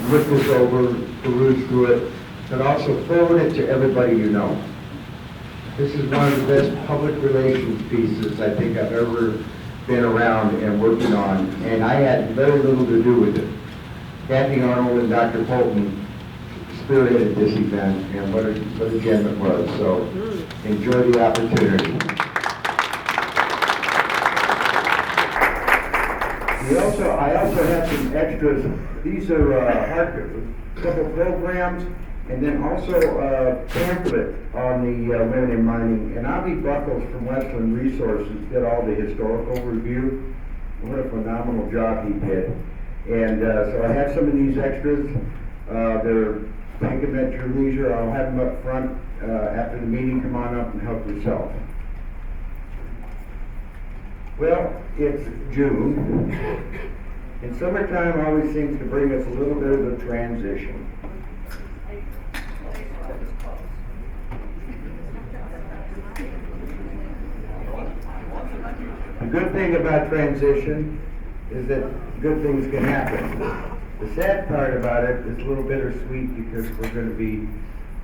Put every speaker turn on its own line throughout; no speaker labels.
look this over, peruse through it, but also forward it to everybody you know. This is one of the best public relations pieces I think I've ever been around and working on, and I had very little to do with it. Kathy Arnold and Dr. Poulton spearheaded this event, and what a gem it was. So enjoy the opportunity. I also have some extras. These are a couple programs, and then also a pamphlet on the women in mining. And Avi Buckles from Westland Resources did all the historical review. What a phenomenal job he did. And so I have some of these extras. They're take them at your leisure. I'll have them up front after the meeting. Come on up and help yourself. Well, it's June, and summertime always seems to bring us a little bit of a transition. The good thing about transition is that good things can happen. The sad part about it is a little bittersweet because we're going to be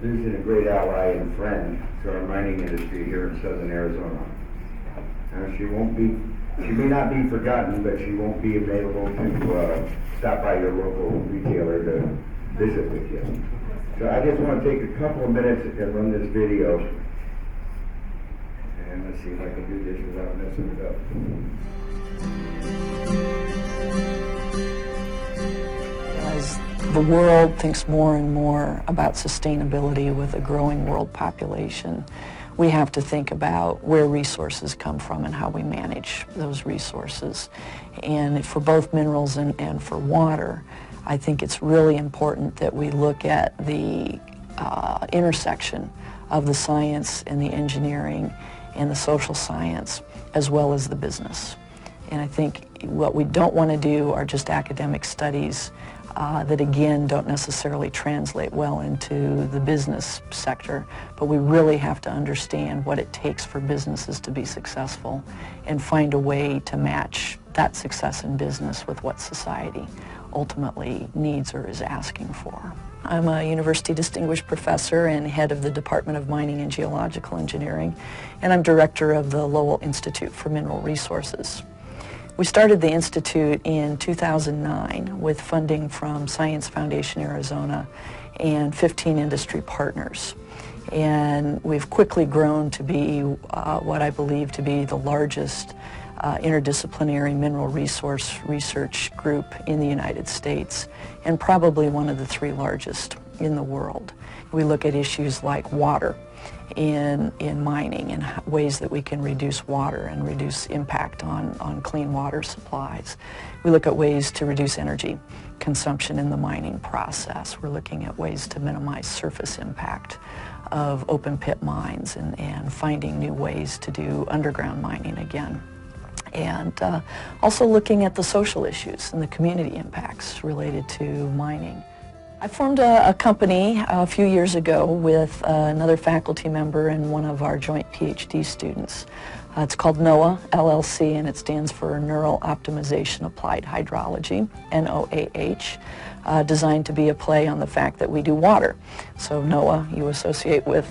losing a great ally and friend to our mining industry here in southern Arizona. She may not be forgotten, but she won't be available to stop by your local retailer to visit with you. So I just want to take a couple of minutes and run this video. And let's see if I can do this without messing it up.
As the world thinks more and more about sustainability with a growing world population, we have to think about where resources come from and how we manage those resources. And for both minerals and for water, I think it's really important that we look at the intersection of the science and the engineering and the social science as well as the business. And I think what we don't want to do are just academic studies that again don't necessarily translate well into the business sector, but we really have to understand what it takes for businesses to be successful and find a way to match that success in business with what society ultimately needs or is asking for. I'm a university distinguished professor and head of the Department of Mining and Geological Engineering, and I'm director of the Lowell Institute for Mineral Resources. We started the Institute in 2009 with funding from Science Foundation Arizona and 15 industry partners. And we've quickly grown to be what I believe to be the largest interdisciplinary mineral resource research group in the United States, and probably one of the 3 largest in the world. We look at issues like water in mining and ways that we can reduce water and reduce impact on clean water supplies. We look at ways to reduce energy consumption in the mining process. We're looking at ways to minimize surface impact of open pit mines and finding new ways to do underground mining again. And also looking at the social issues and the community impacts related to mining. I formed a company a few years ago with another faculty member and one of our joint PhD students. It's called NOAA, LLC, and it stands for Neural Optimization Applied Hydrology, NOAH, designed to be a play on the fact that we do water. So NOAA you associate with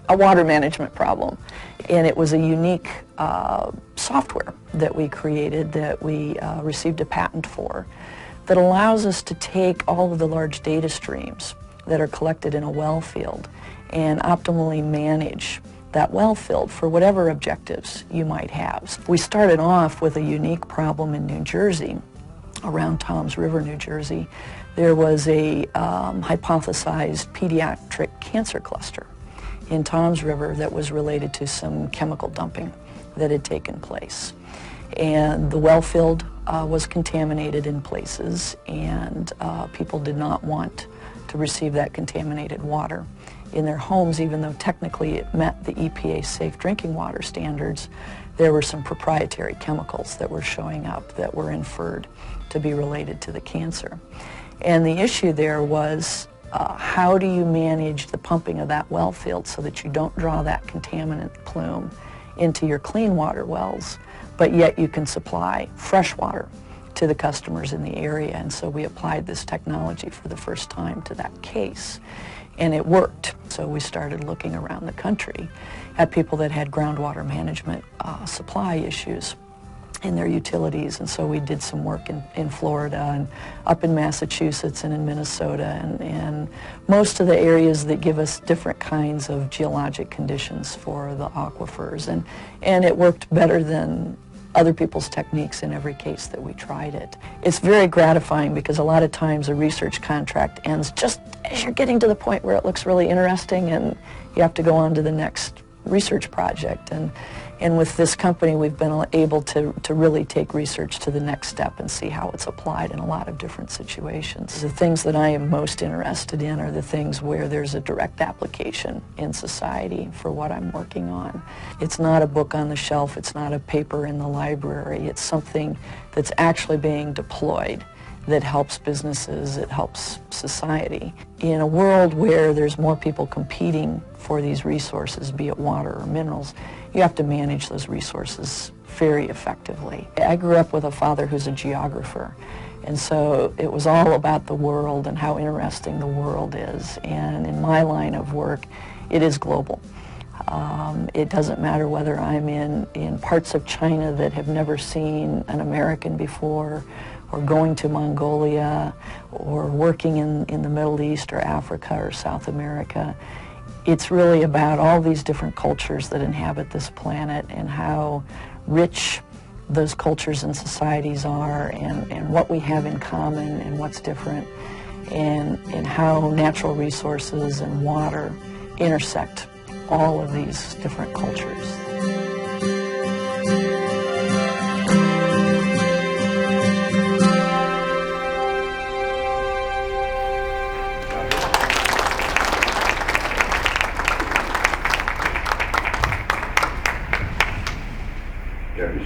a water management problem. And it was a unique software that we created that we received a patent for, that allows us to take all of the large data streams that are collected in a well field and optimally manage that well field for whatever objectives you might have. We started off with a unique problem in New Jersey, around Toms River, New Jersey. There was a hypothesized pediatric cancer cluster in Toms River that was related to some chemical dumping that had taken place. And the well field was contaminated in places, and people did not want to receive that contaminated water in their homes, even though technically it met the EPA safe drinking water standards. There were some proprietary chemicals that were showing up that were inferred to be related to the cancer. And the issue there was how do you manage the pumping of that well field so that you don't draw that contaminant plume into your clean water wells, but yet you can supply fresh water to the customers in the area. And so we applied this technology for the first time to that case. And it worked. So we started looking around the country at people that had groundwater management supply issues in their utilities. And so we did some work in Florida and up in Massachusetts and in Minnesota and most of the areas that give us different kinds of geologic conditions for the aquifers. And it worked better than other people's techniques in every case that we tried it. It's very gratifying because a lot of times a research contract ends just as you're getting to the point where it looks really interesting and you have to go on to the next research project. And with this company, we've been able to really take research to the next step and see how it's applied in a lot of different situations. The things that I am most interested in are the things where there's a direct application in society for what I'm working on. It's not a book on the shelf, it's not a paper in the library, it's something that's actually being deployed that helps businesses, it helps society. In a world where there's more people competing for these resources, be it water or minerals, you have to manage those resources very effectively. I grew up with a father who's a geographer, and so it was all about the world and how interesting the world is. And in my line of work, it is global. It doesn't matter whether I'm in parts of China that have never seen an American before, or going to Mongolia, or working in the Middle East or Africa or South America. It's really about all these different cultures that inhabit this planet and how rich those cultures and societies are and what we have in common and what's different and how natural resources and water intersect all of these different cultures.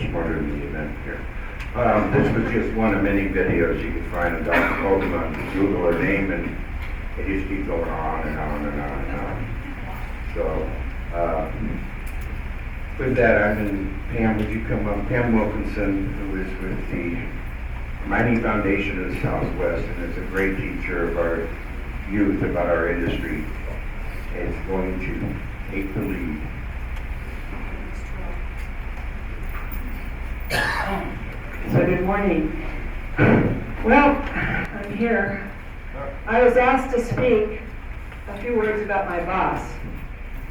Smarter in the event here. This was just one of many videos you can find of Dr. Poulton on Google her name, and it just keeps going on and on and on and on. So, with that, Pam, would you come up? Pam Wilkinson, who is with the Mining Foundation of the Southwest, and is a great teacher of our youth about our industry, is going to take the lead.
So good morning. Well, I'm here. I was asked to speak a few words about my boss.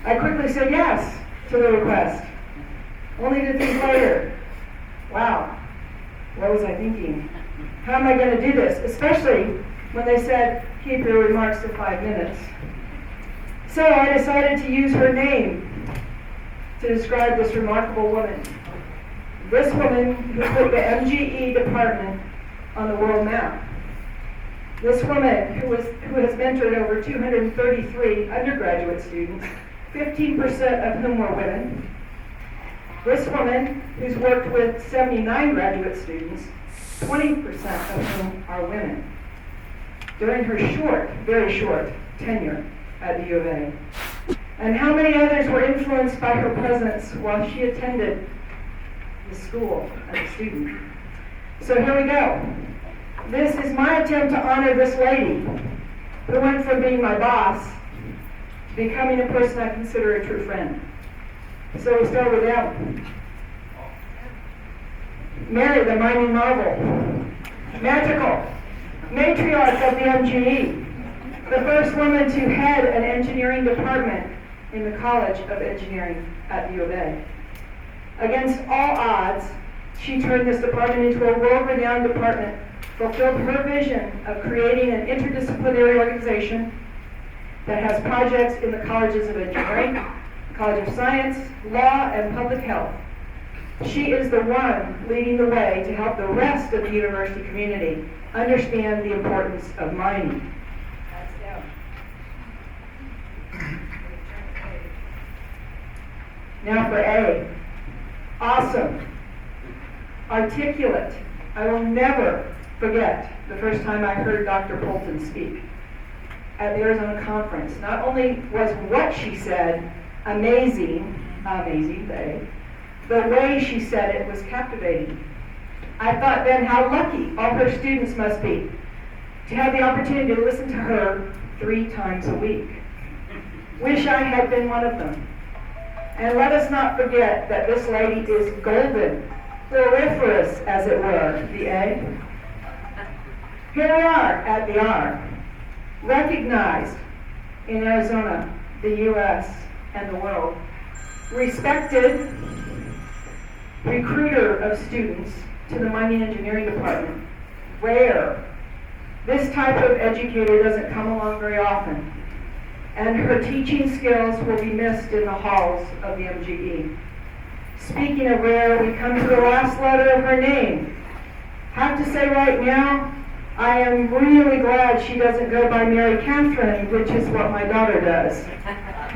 I quickly said yes to the request, only to think later, wow, what was I thinking? How am I going to do this? Especially when they said, keep your remarks to 5 minutes. So I decided to use her name to describe this remarkable woman. This woman who put the MGE department on the world map. This woman who has mentored over 233 undergraduate students, 15% of whom were women. This woman who's worked with 79 graduate students, 20% of whom are women. During her short, very short tenure at the U of A. And how many others were influenced by her presence while she attended the school as a student. So here we go. This is my attempt to honor this lady who went from being my boss to becoming a person I consider a true friend. So we start with M. Mary, the mining marvel. Magical. Matriarch of the MGE. The first woman to head an engineering department in the College of Engineering at the U of A. Against all odds, she turned this department into a world-renowned department, fulfilled her vision of creating an interdisciplinary organization that has projects in the colleges of engineering, College of Science, Law, and Public Health. She is the one leading the way to help the rest of the university community understand the importance of mining. That's down. Now for A. Awesome. Articulate. I will never forget the first time I heard Dr. Poulton speak at the Arizona conference. Not only was what she said amazing, the way she said it was captivating. I thought then how lucky all her students must be to have the opportunity to listen to her 3 times a week. Wish I had been one of them. And let us not forget that this lady is golden, floriferous, as it were, the A. Here we are at the R, recognized in Arizona, the U.S., and the world. Respected recruiter of students to the mining engineering department. Rare. This type of educator doesn't come along very often, and her teaching skills will be missed in the halls of the MGE. Speaking of rare, we come to the last letter of her name. Have to say right now, I am really glad she doesn't go by Mary Catherine, which is what my daughter does.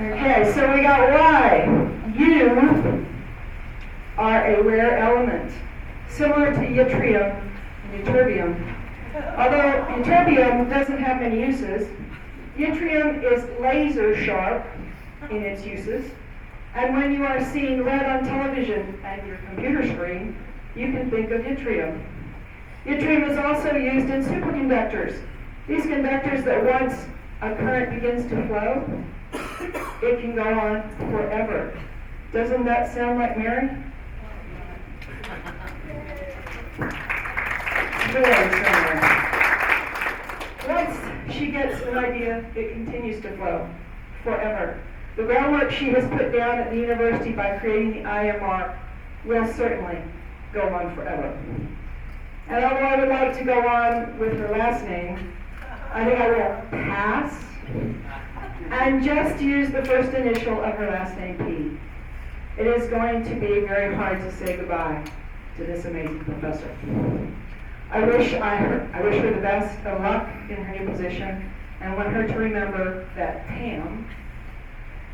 Okay, so we got Y. You are a rare element, similar to yttrium and ytterbium. Although ytterbium doesn't have many uses, yttrium is laser sharp in its uses, and when you are seeing red on television and your computer screen, you can think of yttrium. Yttrium is also used in superconductors. These conductors that once a current begins to flow, it can go on forever. Doesn't that sound like Mary? Very similar. Once she gets an idea, it continues to flow forever. The groundwork she has put down at the university by creating the IMR will certainly go on forever. And although I would like to go on with her last name, I think I will pass and just use the first initial of her last name, P. It is going to be very hard to say goodbye to this amazing professor. I wish her the best of luck in her new position, and want her to remember that Pam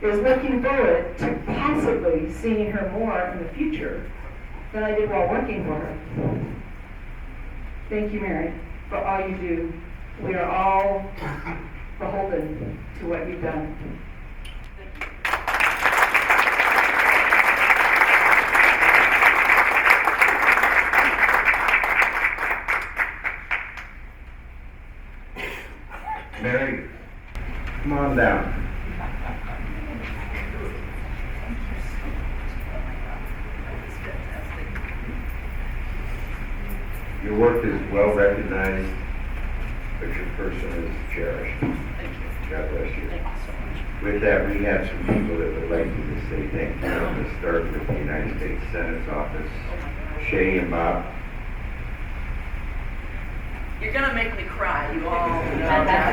is looking forward to possibly seeing her more in the future than I did while working for her. Thank you, Mary, for all you do. We are all beholden to what you've done.
Mary, come on down. Your work is well recognized, but your person is cherished.
Thank you.
God bless you.
Thank you so much.
With that, we have some people that would like you to say thank you. I'm going to start with the United States Senate's office. Shay and Bob.
You're gonna make me cry. You all know that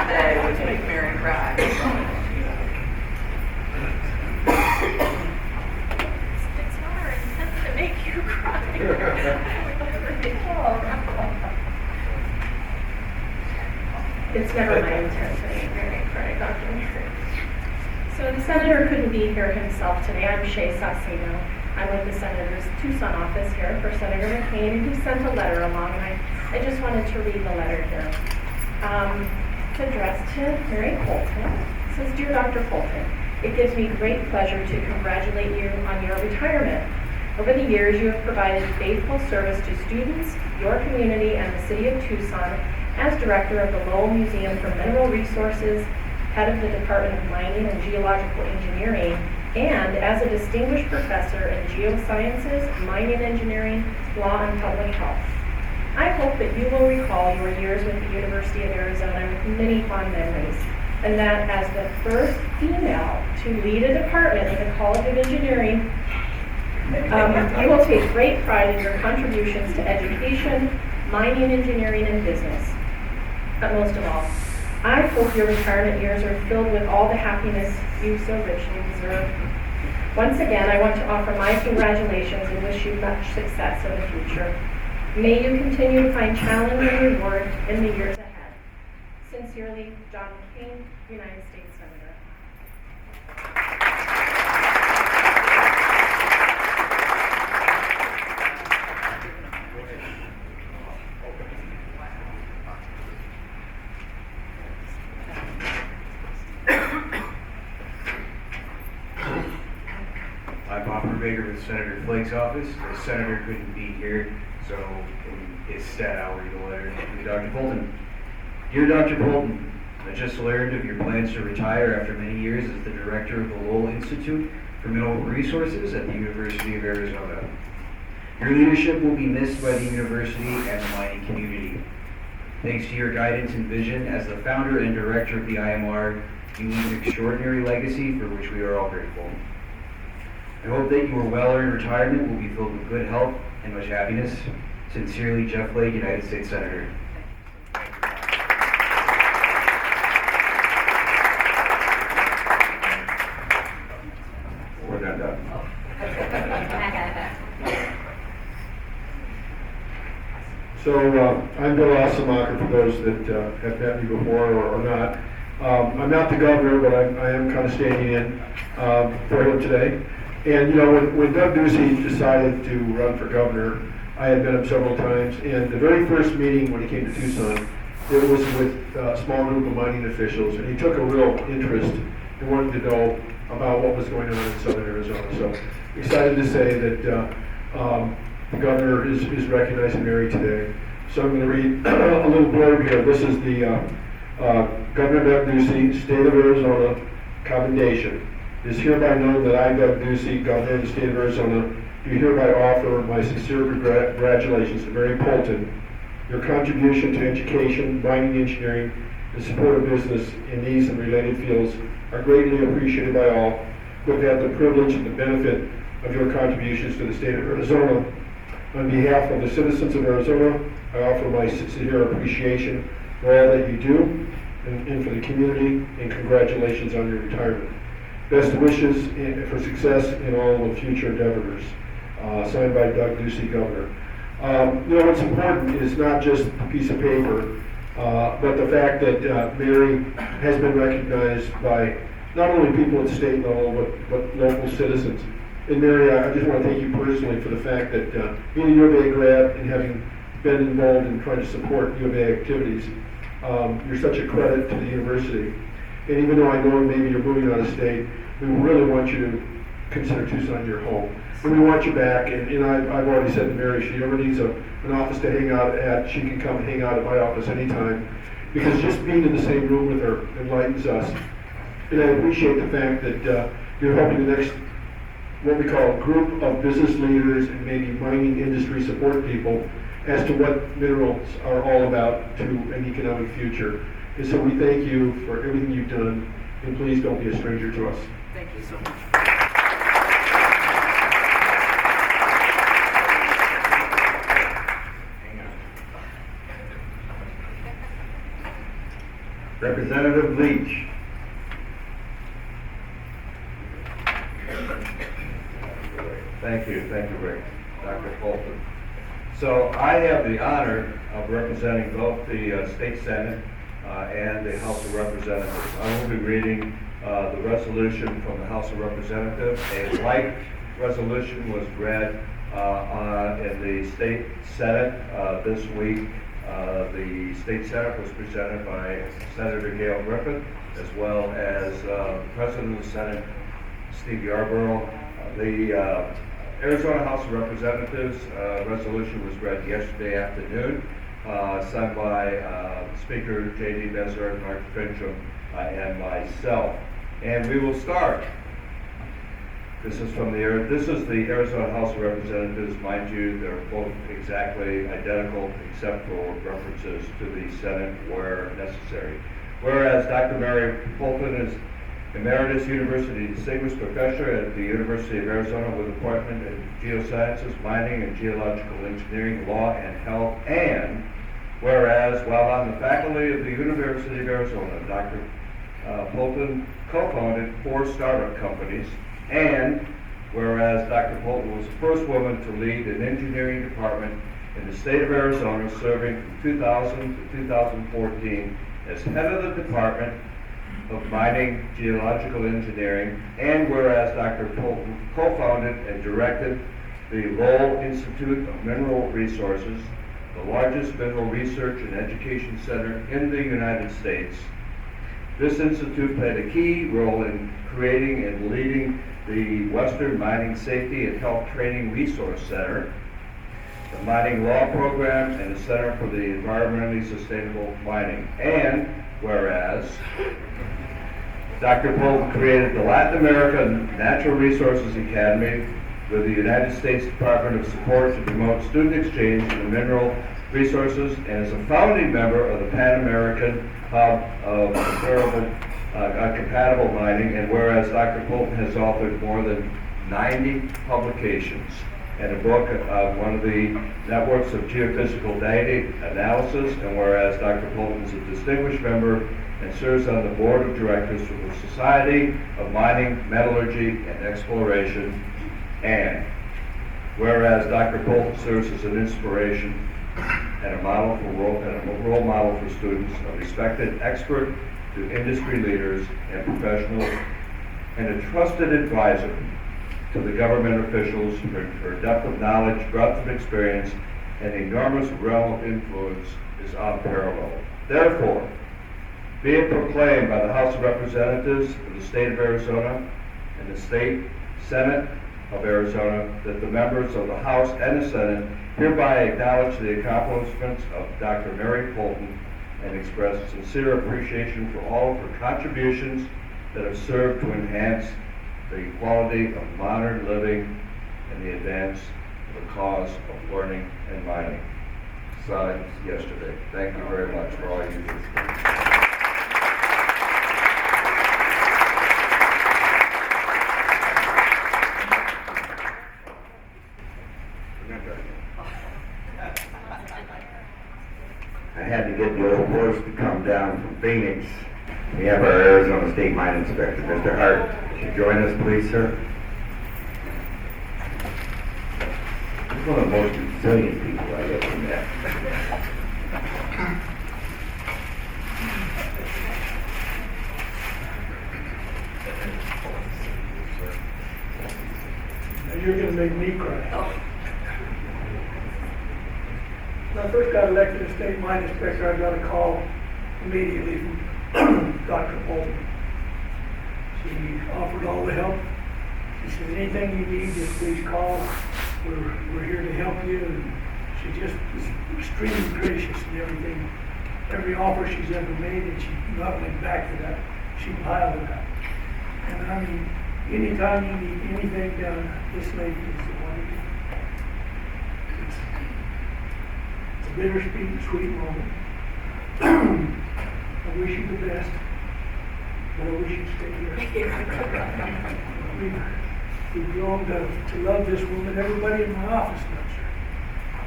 today was make Mary cry. It's not our intent to make you cry.
It's never my intent to make Mary cry, Dr. Mary. So the senator couldn't be here himself today. I'm Shay Sassino. I'm with the senator's Tucson office here for Senator McCain, and he sent a letter along. I just wanted to read the letter here. It's addressed to Mary Poulton. It says, Dear Dr. Poulton, it gives me great pleasure to congratulate you on your retirement. Over the years, you have provided faithful service to students, your community, and the city of Tucson as director of the Lowell Museum for Mineral Resources, head of the Department of Mining and Geological Engineering, and as a distinguished professor in geosciences, mining engineering, law, and public health. I hope that you will recall your years with the University of Arizona with many fond memories, and that as the first female to lead a department at the College of Engineering, you will take great pride in your contributions to education, mining, engineering, and business. But most of all, I hope your retirement years are filled with all the happiness you so richly deserve. Once again, I want to offer my congratulations and wish you much success in the future. May you continue to find challenge and reward in the years ahead. Sincerely, John McCain, United States Senator.
I'm Bob Baker with Senator Flake's office. The senator couldn't be here, so in his stead, I'll read a letter to Dr. Poulton. Dear Dr. Poulton, I just learned of your plans to retire after many years as the director of the Lowell Institute for Mineral Resources at the University of Arizona. Your leadership will be missed by the university and the mining community. Thanks to your guidance and vision as the founder and director of the IMR, you leave an extraordinary legacy for which we are all grateful. I hope that your well-earned retirement will be filled with good health and much happiness. Sincerely, Jeff Flake, United States Senator. We're done.
So I'm Bill Assemacher, for those that have met me before or not. I'm not the governor, but I am kind of standing in for him today. And you know, when Doug Ducey decided to run for governor, I had met him several times. And the very first meeting when he came to Tucson, it was with a small group of mining officials, and he took a real interest and wanted to know about what was going on in southern Arizona. So excited to say that the governor is recognizing Mary today. So I'm going to read a little blurb here. This is the Governor Doug Ducey, State of Arizona commendation. It is hereby known that I, Doug Ducey, Governor of the State of Arizona, do hereby offer my sincere congratulations to Mary Poulton. Your contribution to education, mining, engineering, and support of business in these and related fields are greatly appreciated by all who have had the privilege and the benefit of your contributions to the state of Arizona. On behalf of the citizens of Arizona, I offer my sincere appreciation for all that you do and for the community, and congratulations on your retirement. Best wishes for success in all the future endeavors. Signed by Doug Ducey, Governor. You know, what's important is not just a piece of paper, but the fact that Mary has been recognized by not only people at state level, but local citizens. And Mary, I just want to thank you personally for the fact that being a U of A grad and having been involved in trying to support U of A activities, you're such a credit to the university. And even though I know maybe you're moving out of state, we really want you to consider Tucson your home. And we want you back, and I've already said to Mary, if she ever needs an office to hang out at, she can come hang out at my office anytime. Because just being in the same room with her enlightens us. And I appreciate the fact that you're helping the next, what we call, group of business leaders and maybe mining industry support people as to what minerals are all about to an economic future. And so we thank you for everything you've done, and please don't be a stranger to us.
Thank you so much.
Representative Leach.
Thank you, Rick. Dr. Poulton. So I have the honor of representing both the State Senate and the House of Representatives. I will be reading the resolution from the House of Representatives. A like resolution was read in the State Senate this week. The State Senate was presented by Senator Gail Griffith, as well as the President of the Senate, Steve Yarborough. The Arizona House of Representatives resolution was read yesterday afternoon, signed by Speaker J.D. Bezer, Mark Fincham, and myself. And we will start. This is the Arizona House of Representatives. Mind you, they're both exactly identical except for references to the Senate where necessary. Whereas Dr. Mary Poulton is Emeritus University Distinguished Professor at the University of Arizona with appointment in Geosciences, Mining and Geological Engineering, Law and Health, and whereas while on the faculty of the University of Arizona, Dr. Poulton co-founded 4 startup companies, and whereas Dr. Poulton was the first woman to lead an engineering department in the state of Arizona, serving from 2000 to 2014 as head of the Department of Mining, Geological Engineering, and whereas Dr. Poulton co-founded and directed the Lowell Institute of Mineral Resources, the largest mineral research and education center in the United States, This institute played a key role in creating and leading the Western Mining Safety and Health Training Resource Center, the Mining Law Program, and the Center for the Environmentally Sustainable Mining. And whereas Dr. Poulton created the Latin America Natural Resources Academy with the United States Department of Support to promote student exchange in the mineral resources, and is a founding member of the Pan American Hub of Compatible Mining. And whereas Dr. Poulton has authored more than 90 publications and a book of one of the networks of geophysical data analysis, and whereas Dr. Poulton is a distinguished member and serves on the board of directors for the Society of Mining, Metallurgy, and Exploration, and whereas Dr. Poulton serves as an inspiration and a role model for students, a respected expert to industry leaders and professionals, and a trusted advisor to the government officials. Her depth of knowledge, breadth of experience, and enormous realm of influence is unparalleled. Therefore, be it proclaimed by the House of Representatives of the state of Arizona and the state Senate of Arizona that the members of the House and the Senate hereby acknowledge the accomplishments of Dr. Mary Poulton and express sincere appreciation for all of her contributions that have served to enhance the quality of modern living and the advance of the cause of learning and mining. Signed yesterday. Thank you very much for all you do.
I had to get the old horse to come down from Phoenix. We have our Arizona State Mine Inspector, Mr. Hart. Should you join us, please, sir? He's one of the most resilient people I've ever met.
Now you're going to make me cry. When I first got elected as state mine inspector, I got a call immediately from Dr. Poulton. She offered all the help. She said, anything you need, just please call. We're here to help you. And she just was extremely gracious in everything. Every offer she's ever made, and she not went back to that. She piled it up. And I mean, anytime you need anything done, this lady is the one to do. It's a bittersweet, sweet moment. I wish you the best, but I wish you'd stay here. We've grown to love this woman. Everybody in my office loves her.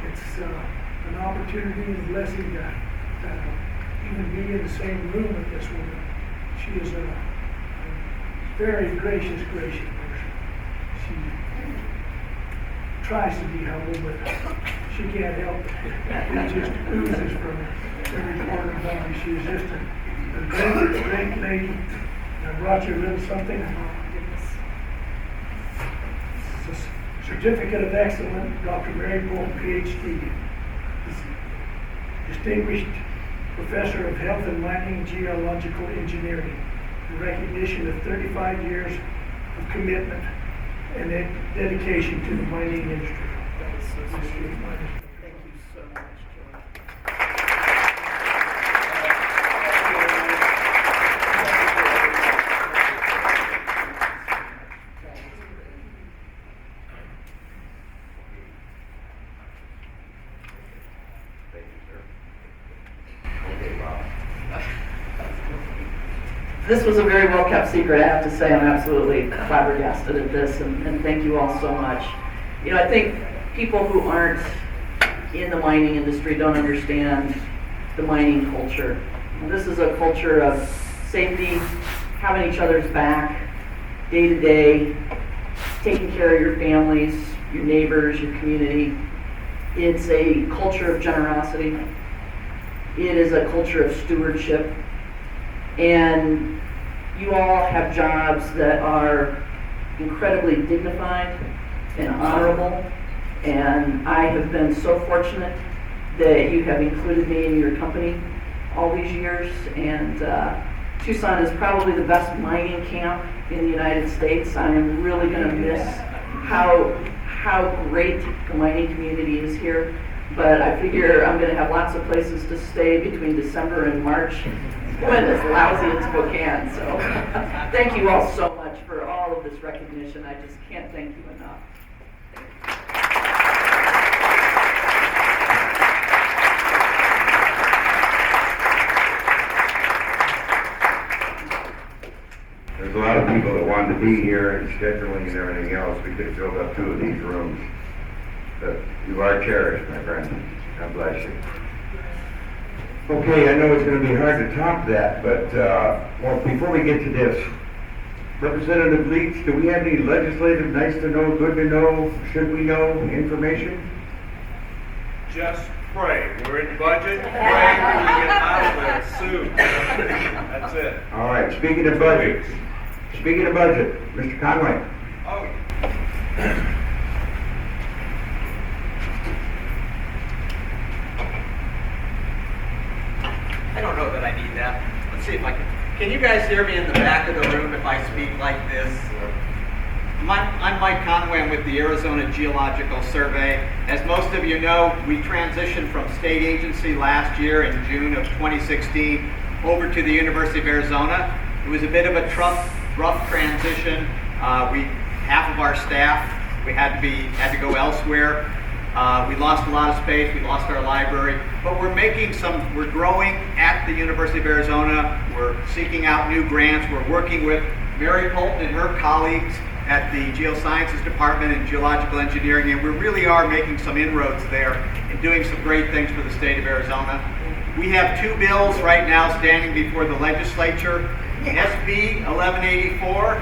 It's an opportunity and a blessing to even be in the same room with this woman. She is a very gracious person. She tries to be humble, but she can't help it. It just oozes from every corner of her body. She is just a great, great lady. I brought you a little something. It's a certificate of excellence, Dr. Mary Poulton, PhD. Distinguished Professor of Health and Mining and Geological Engineering. In recognition of 35 years of commitment and dedication to the mining industry. That is so sweet. Thank you so much, George.
Thank you, sir. Okay, Bob.
This was a very well-kept secret, I have to say. I'm absolutely flabbergasted at this, and thank you all so much. You know, I think people who aren't in the mining industry don't understand the mining culture. This is a culture of safety, having each other's back, day to day, taking care of your families, your neighbors, your community. It's a culture of generosity. It is a culture of stewardship. And you all have jobs that are incredibly dignified and honorable. And I have been so fortunate that you have included me in your company all these years. And Tucson is probably the best mining camp in the United States. I am really going to miss how great the mining community is here. But I figure I'm going to have lots of places to stay between December and March when it's lousy in Spokane. So thank you all so much for all of this recognition. I just can't thank you enough.
There's a lot of people that wanted to be here and scheduling and everything else. We could fill up 2 of these rooms. But you are cherished, my friend. God bless you. Okay, I know it's going to be hard to top that, but well, before we get to this, Representative Leach, do we have any legislative nice to know, good to know, should we know information?
Just pray. We're in budget. Pray we get out of there soon. That's it.
All right, speaking of budget, Mr. Conway.
Oh.
I don't know that I need that. Let's see if I can. Can you guys hear me in the back of the room if I speak like this? I'm Mike Conway. I'm with the Arizona Geological Survey. As most of you know, we transitioned from state agency last year in June of 2016 over to the University of Arizona. It was a bit of a rough transition. Half of our staff, we had to go elsewhere. We lost a lot of space, we lost our library, but we're growing at the University of Arizona. We're seeking out new grants. We're working with Mary Poulton and her colleagues at the Geosciences Department and Geological Engineering, and we really are making some inroads there and doing some great things for the state of Arizona. We have 2 bills right now standing before the legislature. SB 1184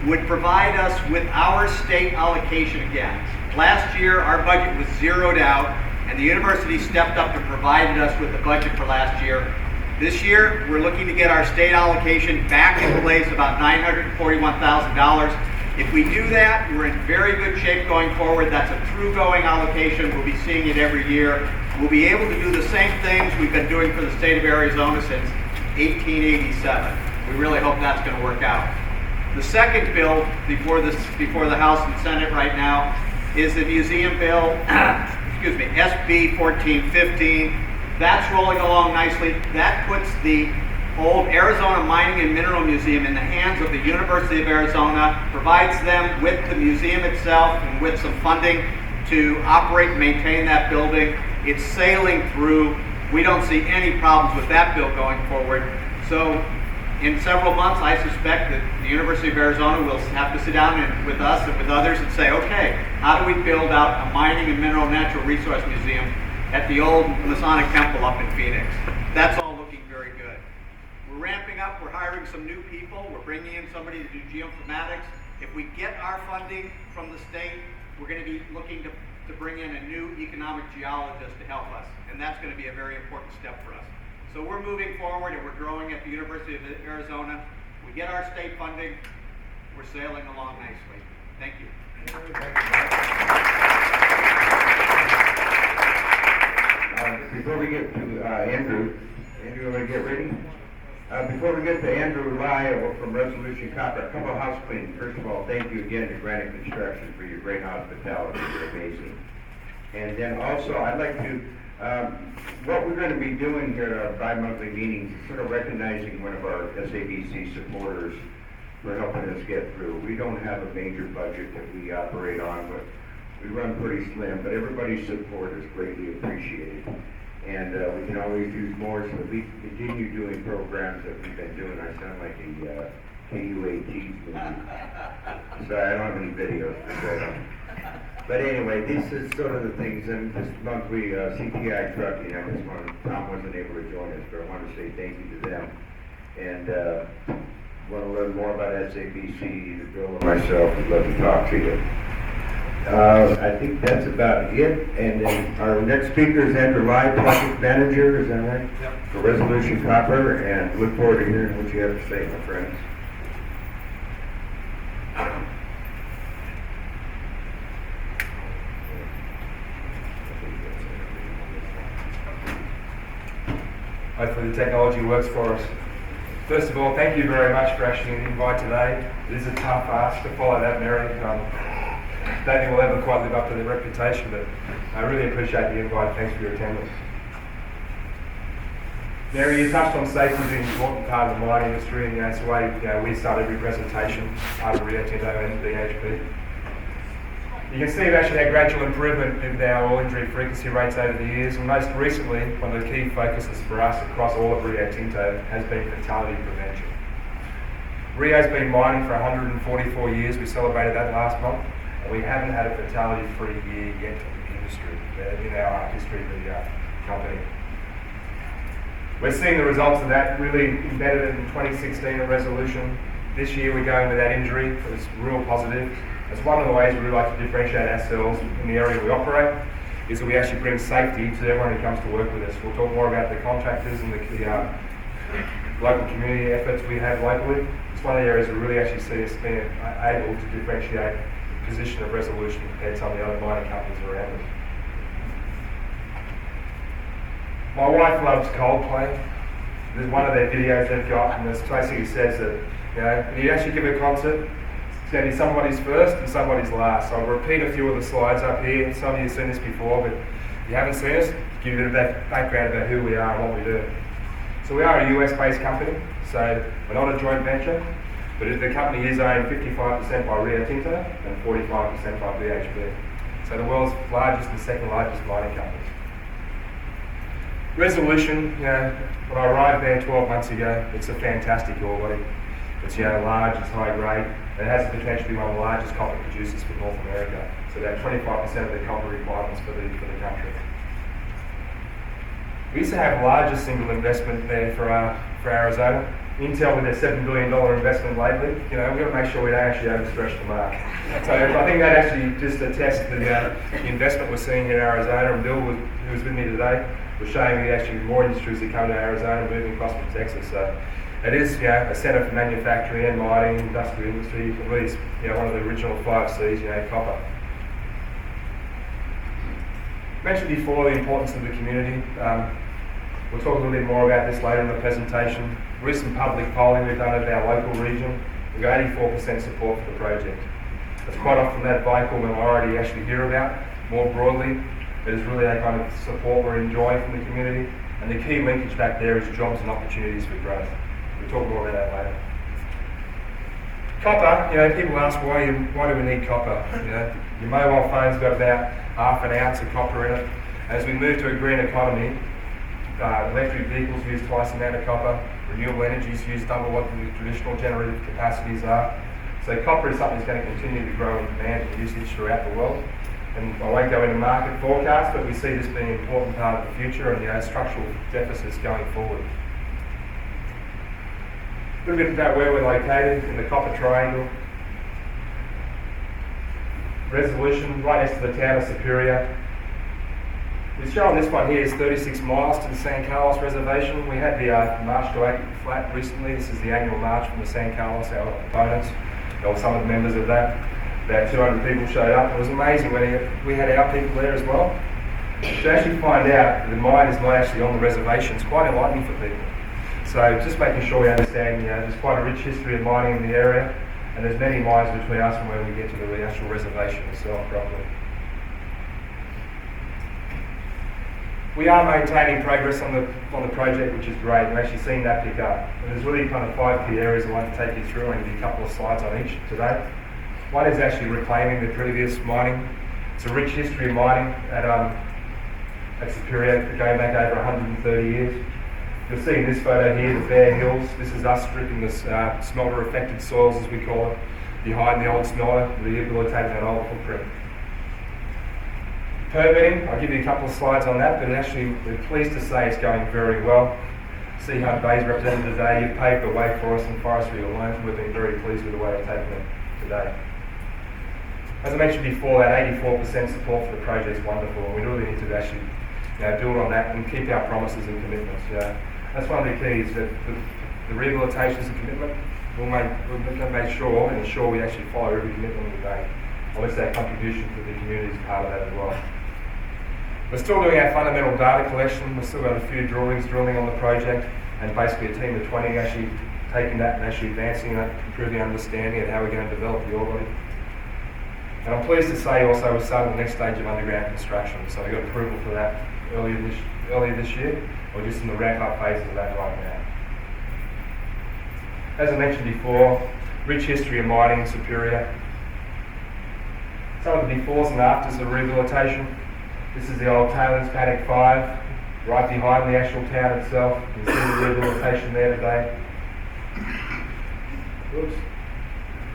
would provide us with our state allocation again. Last year, our budget was zeroed out, and the university stepped up and provided us with the budget for last year. This year, we're looking to get our state allocation back in place, about $941,000. If we do that, we're in very good shape going forward. That's a true going allocation. We'll be seeing it every year. We'll be able to do the same things we've been doing for the state of Arizona since 1887. We really hope that's going to work out. The second bill before the House and Senate right now is the museum bill, SB 1415. That's rolling along nicely. That puts the old Arizona Mining and Mineral Museum in the hands of the University of Arizona, provides them with the museum itself and with some funding to operate and maintain that building. It's sailing through. We don't see any problems with that bill going forward. So in several months, I suspect that the University of Arizona will have to sit down with us and with others and say, okay, how do we build out a mining and mineral natural resource museum at the old Masonic Temple up in Phoenix? That's all looking very good. We're ramping up. We're hiring some new people. We're bringing in somebody to do geoinformatics. If we get our funding from the state, we're going to be looking to bring in a new economic geologist to help us, and that's going to be a very important step for us. So we're moving forward and we're growing at the University of Arizona. We get our state funding, we're sailing along nicely. Thank you.
Before we get to Andrew, you want to get ready? Before we get to Andrew Lyle from Resolution Copper, a couple of house cleaning. First of all, thank you again to Granite Construction for your great hospitality. You're amazing. And then also, I'd like to what we're going to be doing here at our bi-monthly meetings is sort of recognizing one of our SABC supporters for helping us get through. We don't have a major budget that we operate on, but we run pretty slim, but everybody's support is greatly appreciated. And we can always use more, so we continue doing programs that we've been doing. I sound like a KUAT movie. So I don't have any videos to show. But anyway, these are sort of the things, and this month we, CTI Trucking, this one, Tom wasn't able to join us, but I want to say thank you to them. And want to learn more about SABC, either Bill or myself, would love to talk to you. I think that's about it. And then our next speaker is Andrew Lyle, Project Manager, is that right? Yep. For Resolution Copper, and look forward to hearing what you have to say, my friends.
Hopefully the technology works for us. First of all, thank you very much for actually the invite today. It is a tough ask to follow that, Mary. Don't think we'll ever quite live up to the reputation, but I really appreciate the invite. Thanks for your attendance. Mary, you touched on safety being an important part of the mining industry, and it's the way we start every presentation, part of Rio Tinto and BHP. You can see we've actually had gradual improvement in our oil injury frequency rates over the years, and most recently, one of the key focuses for us across all of Rio Tinto has been fatality prevention. Rio's been mining for 144 years, we celebrated that last month, and we haven't had a fatality-free year yet in the industry, in our history of the company. We're seeing the results of that really embedded in 2016 a resolution. This year we're going without injury. It's real positive. It's one of the ways we really like to differentiate ourselves in the area we operate, is that we actually bring safety to everyone who comes to work with us. We'll talk more about the contractors and the local community efforts we have locally. It's one of the areas we really actually see us being able to differentiate the position of resolution compared to some of the other mining companies around us. My wife loves Coldplay. There's one of their videos they've got, and it basically says that, when you actually give a concert, it's going to be somebody's first and somebody's last. So I'll repeat a few of the slides up here. Some of you have seen this before, but if you haven't seen us, give you a bit of background about who we are and what we do. So we are a US-based company, so we're not a joint venture, but the company is owned 55% by Rio Tinto and 45% by BHP. So the world's largest and second largest mining company. Resolution, when I arrived there 12 months ago, it's a fantastic ore body. It's large, it's high grade, and it has the potential to be one of the largest copper producers for North America. So about 25% of the copper requirements for the country. We used to have largest single investment there for Arizona. Intel with their $7 billion investment lately, we've got to make sure we don't actually overstretch the mark. So I think that actually just attests to the investment we're seeing here in Arizona, and Bill, who was with me today, was showing me actually more industries that come to Arizona moving across from Texas. So it is a centre for manufacturing and mining, industrial industry, really one of the original 5 Cs, copper. Mentioned before the importance of the community. We'll talk a little bit more about this later in the presentation. Recent public polling we've done of our local region, we've got 84% support for the project. It's quite often that vocal minority you actually hear about more broadly. It is really that kind of support we're enjoying from the community, and the key linkage back there is jobs and opportunities for growth. We'll talk more about that later. Copper, people ask why do we need copper? Your mobile phone's got about half an ounce of copper in it. As we move to a green economy, electric vehicles use twice the amount of copper, renewable energies use double what the traditional generative capacities are. So copper is something that's going to continue to grow in demand and usage throughout the world. And I won't go into market forecasts, but we see this being an important part of the future and structural deficits going forward. A little bit about where we're located in the Copper Triangle. Resolution right next to the town of Superior. The show on this one here is 36 miles to the San Carlos Reservation. We had the March to April flat recently. This is the annual march from the San Carlos, our opponents, or some of the members of that. About 200 people showed up. It was amazing when we had our people there as well. To actually find out that the mine is not actually on the reservation is quite enlightening for people. So just making sure we understand, there's quite a rich history of mining in the area, and there's many mines between us and where we get to the actual reservation itself properly. We are maintaining progress on the project, which is great. We're actually seeing that pick up. And there's really kind of 5 key areas I'd like to take you through and give you a couple of slides on each today. One is actually reclaiming the previous mining. It's a rich history of mining at Superior going back over 130 years. You'll see in this photo here the bare hills. This is us stripping the smelter affected soils, as we call it, behind the old smelter, rehabilitating that old footprint. Permitting, I'll give you a couple of slides on that, but actually we're pleased to say it's going very well. See how Bay's represented today. You've paved the way for us in forestry alone. We've been very pleased with the way we've taken it today. As I mentioned before, that 84% support for the project is wonderful, and we really need to actually build on that and keep our promises and commitments. That's one of the keys, that the rehabilitation is a commitment. We're going to make sure and ensure we actually follow every commitment we make. Obviously, our contribution to the community is part of that as well. We're still doing our fundamental data collection. We've still got a few drilling on the project, and basically a team of 20 actually taking that and actually advancing it, improving understanding of how we're going to develop the ore body. And I'm pleased to say also we're starting the next stage of underground construction. So we got approval for that earlier this year. We're just in the ramp-up phases of that right now. As I mentioned before, rich history of mining in Superior. Some of the befores and afters of rehabilitation. This is the old tailings paddock 5, right behind the actual town itself. You can see the rehabilitation there today. Oops.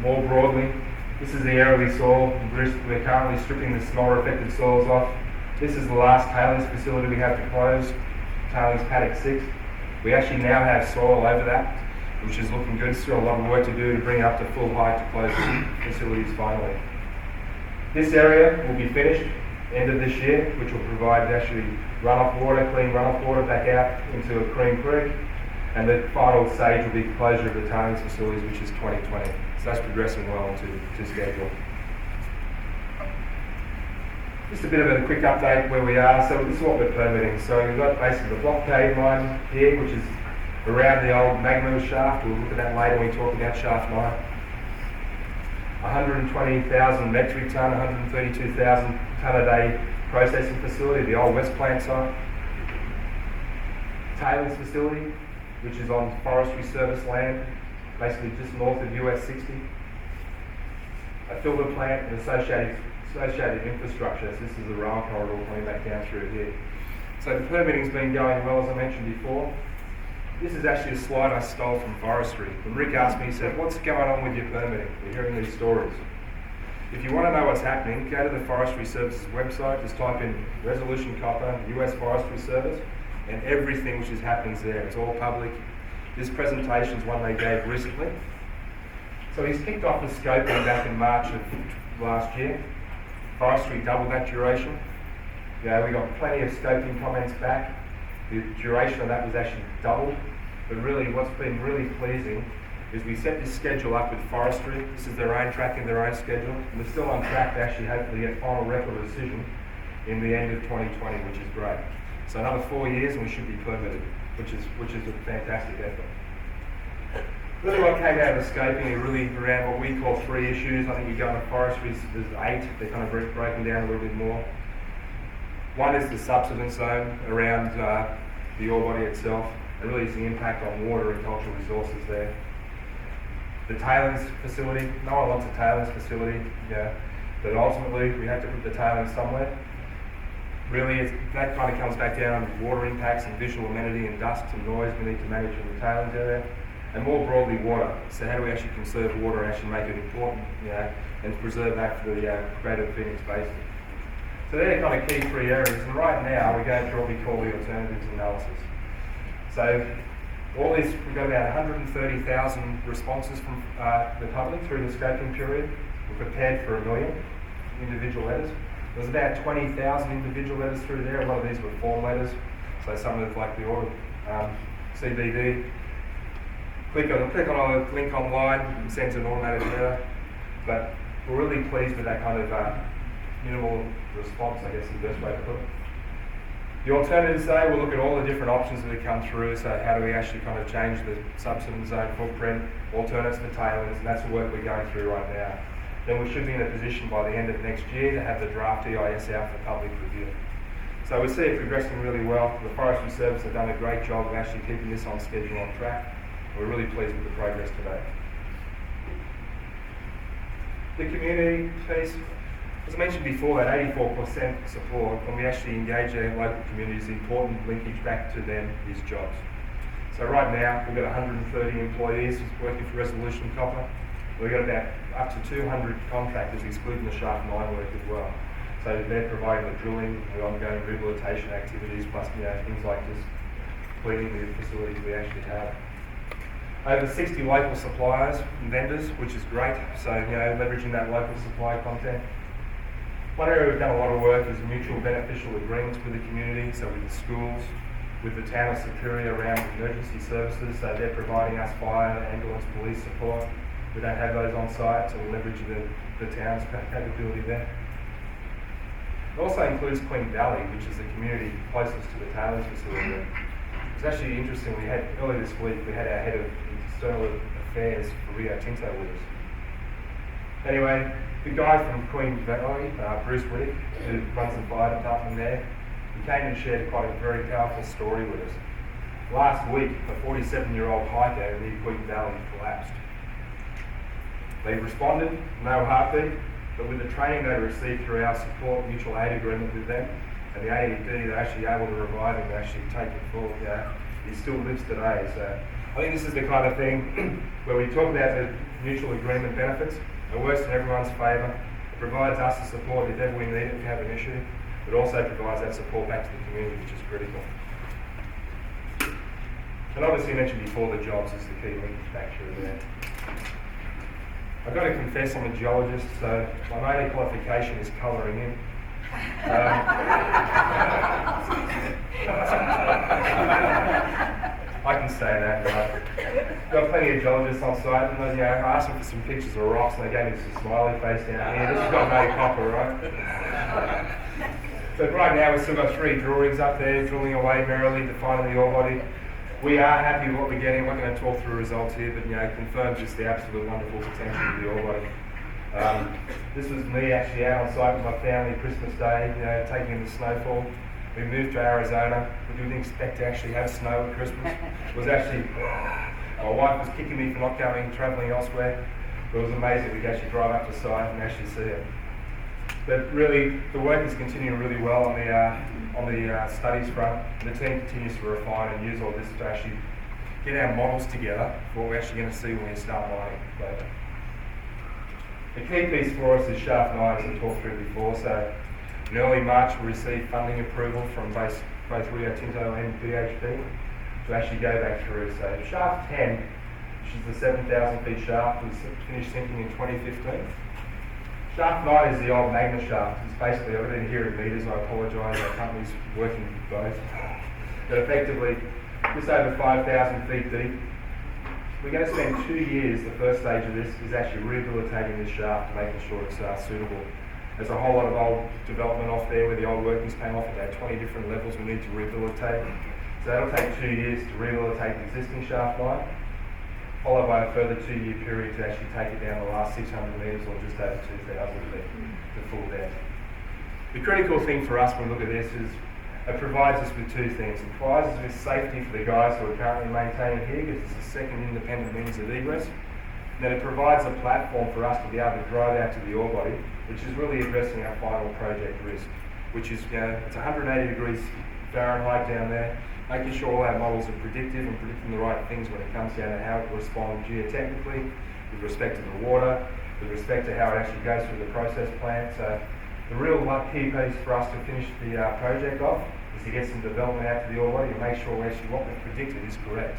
More broadly, this is the area we saw. We're currently stripping the smaller affected soils off. This is the last tailings facility we have to close, tailings paddock 6. We actually now have soil over that, which is looking good. Still a lot of work to do to bring it up to full height to close the facilities finally. This area will be finished end of this year, which will provide actually runoff water, clean runoff water back out into a Cream Creek. And the final stage will be closure of the tailings facilities, which is 2020. So that's progressing well to schedule. Just a bit of a quick update where we are. So this is what we're permitting. So we've got basically the block cave mine here, which is around the old magma shaft. We'll look at that later when we talk about shaft 9. 120,000 metric ton, 132,000 ton a day processing facility, the old West Plant site. Tailings facility, which is on Forestry Service land, basically just north of US 60. A filter plant and associated infrastructure. So this is the rail corridor coming back down through here. So the permitting's been going well, as I mentioned before. This is actually a slide I stole from forestry. When Rick asked me, he said, what's going on with your permitting? We're hearing these stories. If you want to know what's happening, go to the Forestry Service's website, just type in Resolution Copper, US Forestry Service, and everything which is happening is there. It's all public. This presentation is one they gave recently. So he's kicked off the scoping back in March of last year. Forestry doubled that duration. Yeah, we got plenty of scoping comments back. The duration of that was actually doubled. But really, what's been really pleasing is we set this schedule up with forestry. This is their own track and their own schedule. And we're still on track to actually hopefully get final record of decision in the end of 2020, which is great. So another 4 years and we should be permitted, which is a fantastic effort. Really what came out of the scoping are really around what we call 3 issues. I think you go into forestry, there's 8. They're kind of broken down a little bit more. One is the subsidence zone around the ore body itself. It really is the impact on water and cultural resources there. The tailings facility, no one wants a tailings facility, but ultimately we have to put the tailings somewhere. Really, that kind of comes back down to water impacts and visual amenity and dust and noise we need to manage in the tailings area. And more broadly, water. So how do we actually conserve water and actually make it important, and preserve that for the greater Phoenix Basin? So they're kind of key 3 areas, and right now we're going through what we call the alternatives analysis. So all this, we've got about 130,000 responses from the public through the scoping period. We're prepared for 1 million individual letters. There's about 20,000 individual letters through there. A lot of these were form letters, so some of like the order CBD. Click on a link online and sends an automated letter. But we're really pleased with that kind of minimal response, I guess is the best way to put it. The alternatives though, we'll look at all the different options that have come through. So how do we actually kind of change the subsidence zone footprint, alternates for tailings, and that's the work we're going through right now. Then we should be in a position by the end of next year to have the draft EIS out for public review. So we see it progressing really well. The Forestry Service have done a great job of actually keeping this on schedule, on track. We're really pleased with the progress today. The community piece, as I mentioned before, that 84% support, when we actually engage our local communities, the important linkage back to them is jobs. So right now, we've got 130 employees working for Resolution Copper. We've got about up to 200 contractors, excluding the shaft 9 work as well. So they're providing the drilling, the ongoing rehabilitation activities, plus things like just cleaning the facilities we actually have. Over 60 local suppliers and vendors, which is great. So leveraging that local supply content. One area we've done a lot of work is mutual beneficial agreements with the community, so with the schools, with the town of Superior around emergency services, so they're providing us fire, ambulance, police support. We don't have those on site, so we'll leverage the town's capability there. It also includes Queen Valley, which is the community closest to the tailings facility. It's actually interesting, earlier this week, we had our head of external affairs for Rio Tinto with us. Anyway, the guy from Queen Valley, Bruce Whittick, who runs the fire department there, he came and shared quite a very powerful story with us. Last week, a 47-year-old hiker near Queen Valley collapsed. They responded, no heartbeat, but with the training they received through our support mutual aid agreement with them, and the AED, they're actually able to revive him and actually take him forward. He still lives today. So I think this is the kind of thing where we talk about the mutual agreement benefits. It works in everyone's favour. It provides us the support if ever we need it, if we have an issue. It also provides that support back to the community, which is critical. And obviously, I mentioned before, the jobs is the key linkage factor there. I've got to confess, I'm a geologist, so my only qualification is colouring in. I can say that, right? Got plenty of geologists on site, and I asked them for some pictures of rocks, and they gave me some smiley face down here. This has got no copper, right? But right now, we've still got 3 drill rigs up there, drilling away merrily, defining the ore body. We are happy with what we're getting. I'm not going to talk through results here, but confirms just the absolute wonderful potential of the ore body. This was me actually out on site with my family Christmas Day, taking in the snowfall. We moved to Arizona. We didn't expect to actually have snow at Christmas. It was actually, my wife was kicking me for not travelling elsewhere. But it was amazing. We could actually drive up to site and actually see it. But really, the work is continuing really well on the studies front. The team continues to refine and use all this to actually get our models together for what we're actually going to see when we start mining later. The key piece for us is shaft 9, as I talked through before. So in early March, we received funding approval from both Rio Tinto and BHP to actually go back through. So shaft 10, which is the 7,000 feet shaft, was finished sinking in 2015. Shaft 9 is the old magma shaft. It's basically, I've been here in metres, I apologise, our company's working both. But effectively, just over 5,000 feet deep. We're going to spend 2 years, the first stage of this, is actually rehabilitating this shaft, making sure it's suitable. There's a whole lot of old development off there where the old workings came off, about 20 different levels we need to rehabilitate. So that'll take 2 years to rehabilitate the existing shaft 9. Followed by a further 2-year period to actually take it down the last 600 metres or just over 2,000 feet to full depth. The critical thing for us when we look at this is it provides us with 2 things. It provides us with safety for the guys who are currently maintaining here because it's a second independent means of egress. And then it provides a platform for us to be able to drive out to the ore body, which is really addressing our final project risk, which is, it's 180 degrees Fahrenheit down there, making sure all our models are predictive and predicting the right things when it comes down to how it will respond geotechnically, with respect to the water, with respect to how it actually goes through the process plant. So the real key piece for us to finish the project off is to get some development out to the ore body and make sure actually what we've predicted is correct.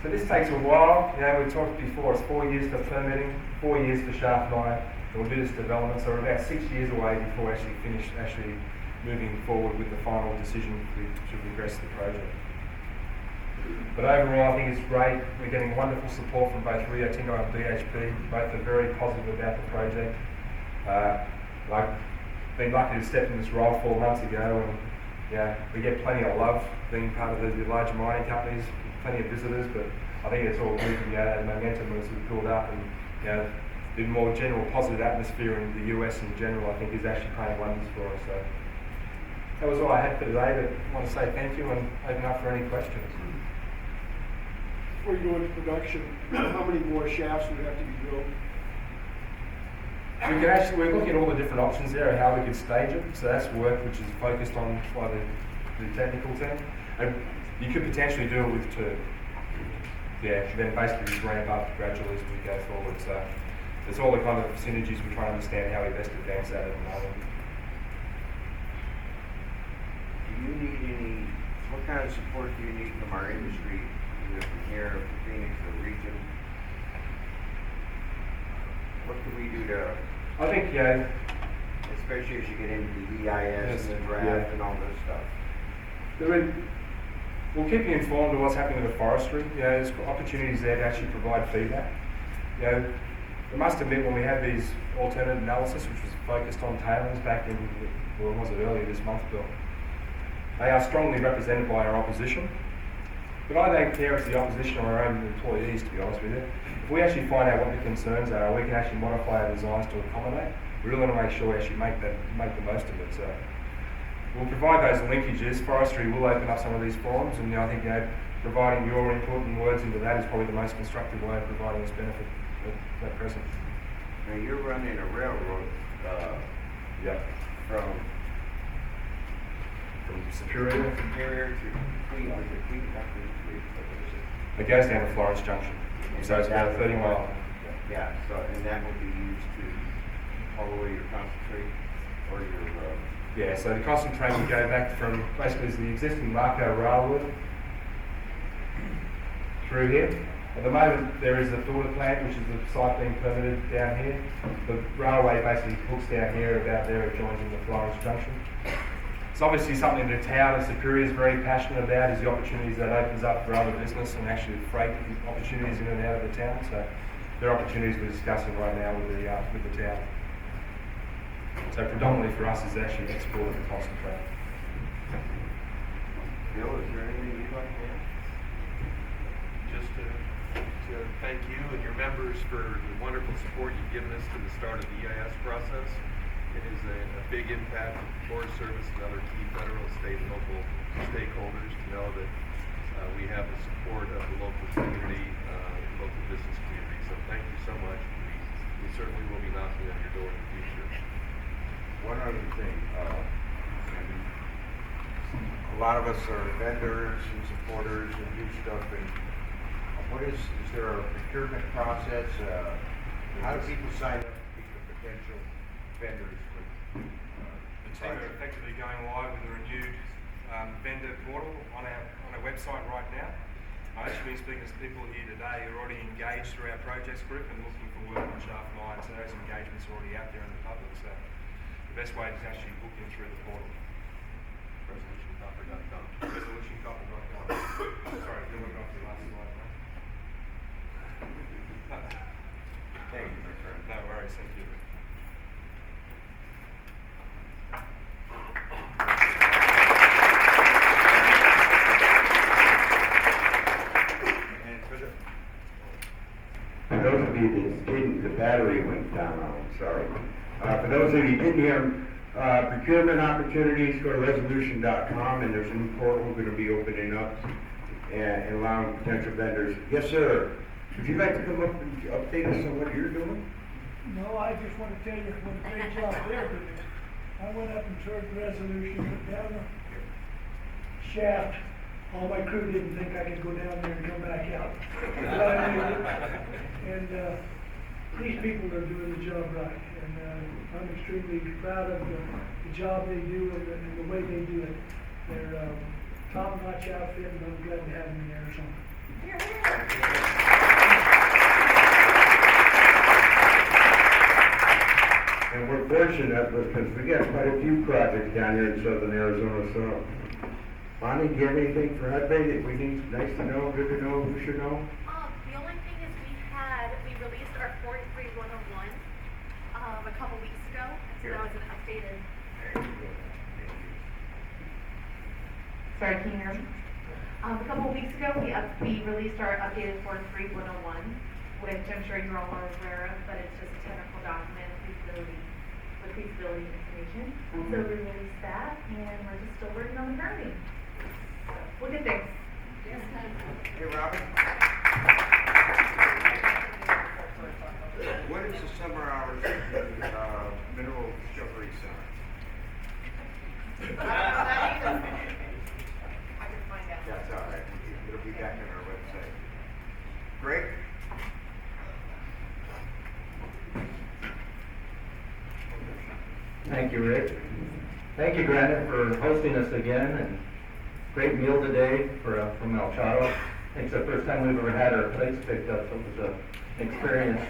So this takes a while. We talked before, it's 4 years for permitting, 4 years for shaft 9, and we'll do this development. So we're about 6 years away before we actually finish moving forward with the final decision to progress the project. But overall, I think it's great. We're getting wonderful support from both Rio Tinto and BHP. Both are very positive about the project. I've been lucky to step in this role 4 months ago, and we get plenty of love being part of the large mining companies, plenty of visitors, but I think it's all good. The momentum as we build up, and the more general positive atmosphere in the US in general, I think is actually paying wonders for us. So that was all I had for today, but I want to say thank you and open up for any questions.
Before you go into production, how many more shafts would have to be drilled?
We're looking at all the different options there and how we could stage it. So that's work which is focused on by the technical team. And you could potentially do it with 2. Then basically just ramp up gradually as we go forward. So it's all the kind of synergies we're trying to understand how we best advance that at the moment.
Do you need what kind of support do you need from our industry, either from here, or from Phoenix, or region? What can we do to,
I think,
especially as you get into the EIS and the draft and all this stuff?
We'll keep you informed of what's happening with the forestry. There's opportunities there to actually provide feedback. I must admit, when we had these alternate analysis, which was focused on tailings back in, earlier this month, Bill, they are strongly represented by our opposition. But I don't care if it's the opposition or our own employees, to be honest with you. If we actually find out what the concerns are, we can actually modify our designs to accommodate. We really want to make sure we actually make the most of it. So we'll provide those linkages. Forestry will open up some of these forums, and I think providing your input and words into that is probably the most constructive way of providing this benefit at present.
Now, you're running a railroad, from
Superior.
Superior to Queen, was it Queen?
It goes down to Florence Junction. So it's about a 30-mile.
Yeah, so, and that will be used to haul away your concentrate or your,
Yeah, so the concentrate will go back from basically the existing Marco Railwood through here. At the moment, there is a filter plant, which is the site being permitted down here. The railway basically hooks down here, about there, it joins in the Florence Junction. It's obviously something the town of Superior is very passionate about, is the opportunities that opens up for other business and actually freight opportunities in and out of the town. So there are opportunities we're discussing right now with the town. So predominantly for us is actually export of the concentrate.
Bill, is there anything you'd like to add?
Just to thank you and your members for the wonderful support you've given us to the start of the EIS process. It is a big impact on the Forest Service and other key federal, state, and local stakeholders to know that we have the support of the local community, local business community. So thank you so much. We certainly will be knocking on your door in the future.
One other thing, a lot of us are vendors and supporters and do stuff, and is there a procurement process? How do people sign up to be the potential vendors?
The team are effectively going live with a renewed vendor portal on our website right now. I've actually been speaking to people here today who are already engaged through our projects group and looking for work on shaft and iron, so those engagements are already out there in the public. So the best way is actually book in through the portal.
ResolutionCopper.com.
ResolutionCopper.com. Sorry, Bill, we're off the last slide, mate.
Thank you, my friend.
No worries, thank you.
And for
For those of you that didn't, the battery went down on it, sorry. For those of you who didn't hear, procurement opportunities, go to resolution.com, and there's a new portal we're going to be opening up and allowing potential vendors. Yes, sir. Would you like to come up and update us on what you're doing?
No, I just want to tell you what a great job they're doing. I went up and toured Resolution, went down the shaft. All my crew didn't think I could go down there and come back out. But I did. And these people are doing the job right. And I'm extremely proud of the job they do and the way they do it. They're top-notch outfit, and I'm glad to have them in Arizona.
And we're fortunate because we got quite a few projects down here in southern Arizona. So, Bonnie, do you have anything for Hudbay that we need? Nice to know, good to know, who should know?
The only thing is we released our 43-101 a couple weeks ago, so that was an updated. Sorry, can you hear me? A couple weeks ago, we released our updated 43-101, which I'm sure you're all aware of, but it's just a technical document with feasibility information. So we released that, and we're just still working on the permitting. So we'll get there.
Hey, Robin. What is the summer hours of the Mineral Discovery Center?
I can find out.
That's all right. It'll be back on our website. Great.
Thank you, Rick. Thank you, Granite, for hosting us again, and great meal today from El Chato. I think it's the first time we've ever had our plates picked up, so it was an experience.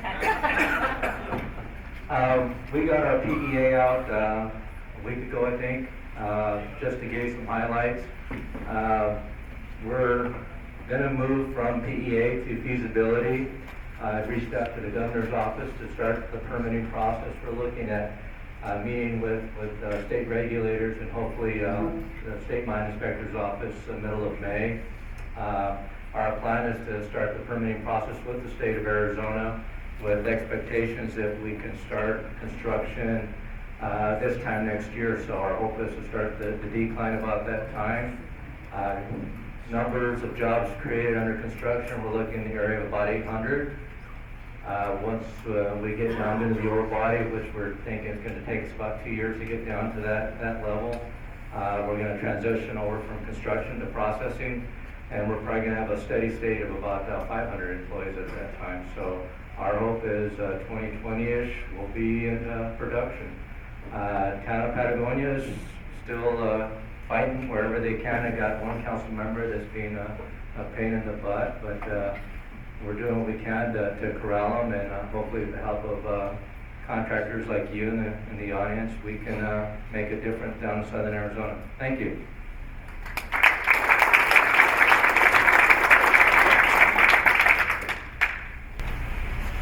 We got our PEA out a week ago, I think, just to give you some highlights. We're going to move from PEA to feasibility. I've reached out to the governor's office to start the permitting process. We're looking at meeting with state regulators and hopefully the state mine inspector's office in the middle of May. Our plan is to start the permitting process with the state of Arizona with expectations that we can start construction this time next year. So our hope is to start the decline about that time. Numbers of jobs created under construction, we're looking in the area of about 800. Once we get down into the ore body, which we're thinking is going to take us about 2 years to get down to that level, we're going to transition over from construction to processing, and we're probably going to have a steady state of about 500 employees at that time. So our hope is 2020-ish we'll be in production. Town of Patagonia is still fighting wherever they can. I got one council member that's being a pain in the butt, but we're doing what we can to corral them, and hopefully with the help of contractors like you in the audience, we can make a difference down in southern Arizona. Thank you.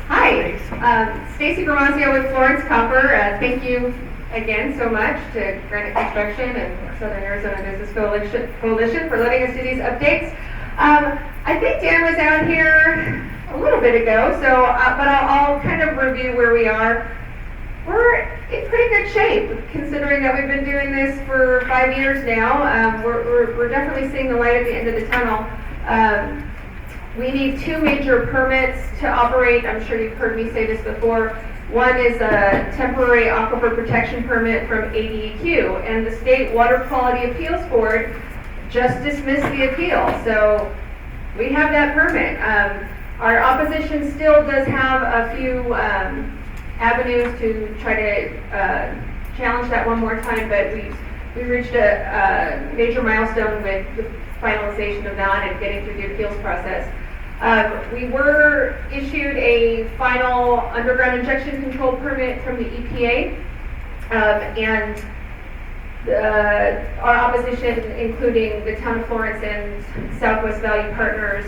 Hi, Stacy Gramazio with Florence Copper. Thank you again so much to Granite Construction and Southern Arizona Business Coalition for letting us do these updates. I think Dan was out here a little bit ago, so but I'll kind of review where we are. We're in pretty good shape, considering that we've been doing this for 5 years now. We're definitely seeing the light at the end of the tunnel. We need 2 major permits to operate. I'm sure you've heard me say this before. One is a temporary aquifer protection permit from ADEQ, and the State Water Quality Appeals Board just dismissed the appeal. So we have that permit. Our opposition still does have a few avenues to try to challenge that one more time, but we reached a major milestone with the finalization of that and getting through the appeals process. We were issued a final underground injection control permit from the EPA, and our opposition, including the Town of Florence and Southwest Value Partners,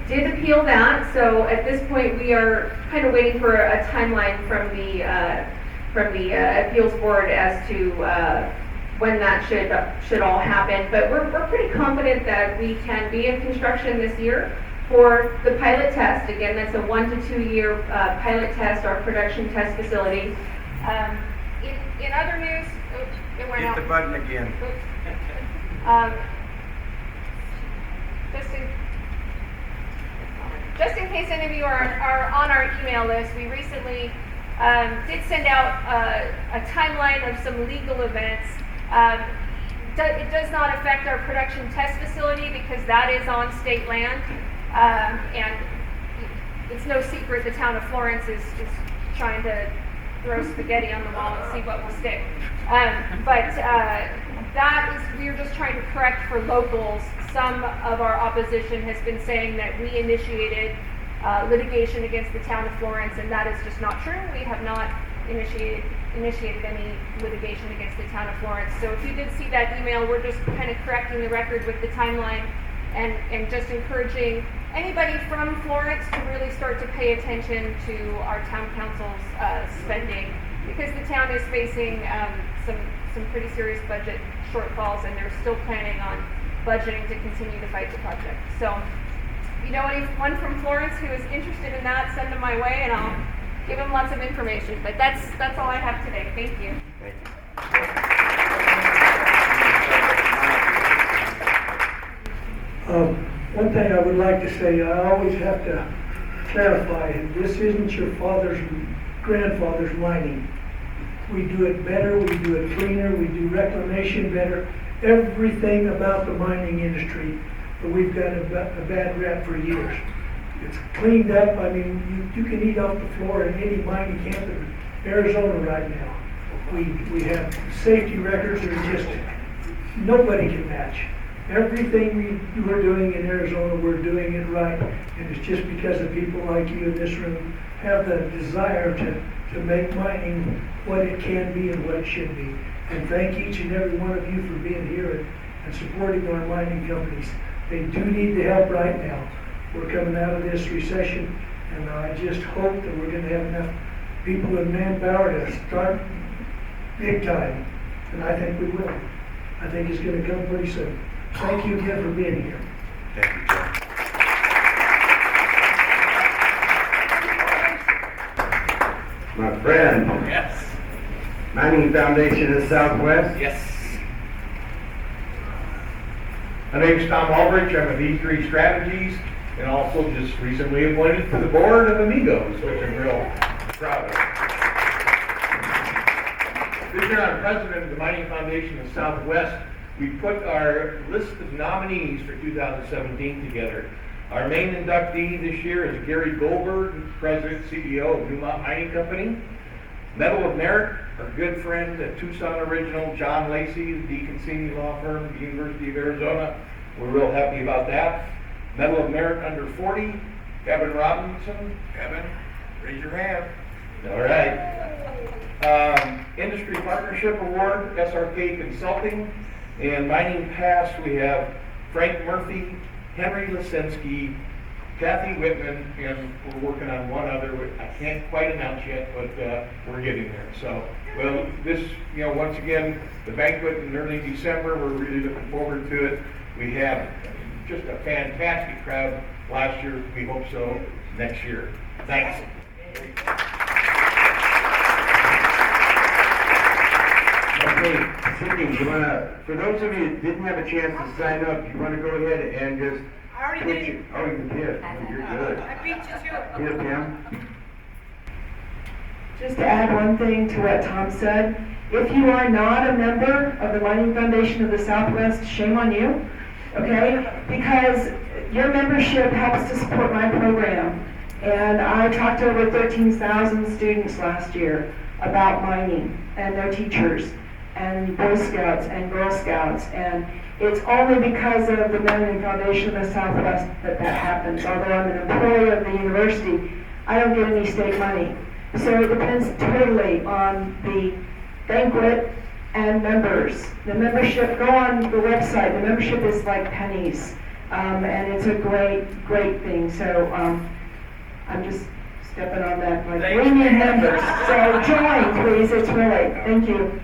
did appeal that. So at this point, we are kind of waiting for a timeline from the appeals board as to when that should all happen. But we're pretty confident that we can be in construction this year for the pilot test. Again, that's a 1 to 2 year pilot test, our production test facility. In other news, it went out.
Hit the button again.
Just in case any of you are on our email list, we recently did send out a timeline of some legal events. It does not affect our production test facility because that is on state land, and it's no secret the Town of Florence is trying to throw spaghetti on the wall and see what will stick. But that is, we're just trying to correct for locals. Some of our opposition has been saying that we initiated litigation against the Town of Florence, and that is just not true. We have not initiated any litigation against the Town of Florence. So if you did see that email, we're just kind of correcting the record with the timeline and just encouraging anybody from Florence to really start to pay attention to our town council's spending, because the town is facing some pretty serious budget shortfalls, and they're still planning on budgeting to continue to fight the project. So if you know anyone from Florence who is interested in that, send them my way and I'll give them lots of information. But that's all I have today. Thank you.
Thank you.
One thing I would like to say, I always have to clarify, this isn't your father's, grandfather's mining. We do it better, we do it cleaner, we do reclamation better, everything about the mining industry, but we've got a bad rap for years. It's cleaned up. I mean, you can eat off the floor in any mining camp in Arizona right now. We have safety records that are just, nobody can match. Everything we're doing in Arizona, we're doing it right, and it's just because of people like you in this room have the desire to make mining what it can be and what it should be. And thank each and every one of you for being here and supporting our mining companies. They do need the help right now. We're coming out of this recession, and I just hope that we're going to have enough people and manpower to start big time, and I think we will. I think it's going to come pretty soon. Thank you again for being here.
Thank you, Joe.
My friend,
Yes.
Mining Foundation of the Southwest.
Yes.
My name's Tom Aldrich. I'm with E3 Strategies and also just recently appointed to the board of Amigos, which I'm real proud of. This year I'm president of the Mining Foundation of the Southwest. We put our list of nominees for 2017 together. Our main inductee this year is Gary Goldberg, president, CEO of Newmont Mining Company. Medal of Merit, our good friend, a Tucson original, John Lacey, the Deacon Senior Law Firm, the University of Arizona. We're real happy about that. Medal of Merit under 40, Kevin Robinson. Kevin, raise your hand. All right. Industry Partnership Award, SRK Consulting. And Mining Pass, we have Frank Murphy, Henry Lisinski, Kathy Whitman, and we're working on one other, which I can't quite announce yet, but we're getting there. So, well, this, once again, the banquet in early December, we're really looking forward to it. We had just a fantastic crowd last year. We hope so next year. Thanks.
Okay, Cindy, for those of you that didn't have a chance to sign up, you want to go ahead and just...
I already did.
Oh, you did. Oh, you're good.
I beat you to it.
Here, Pam.
Just to add one thing to what Tom said, if you are not a member of the Mining Foundation of the Southwest, shame on you, okay? Because your membership helps to support my program. And I talked to over 13,000 students last year about mining and their teachers and Boy Scouts and Girl Scouts, and it's only because of the Mining Foundation of the Southwest that happens. Although I'm an employee of the university, I don't get any state money. So it depends totally on the banquet and members. The membership, go on the website, the membership is like pennies, and it's a great thing. So I'm just stepping on that, like, we need members. So join, please, it's really, thank you.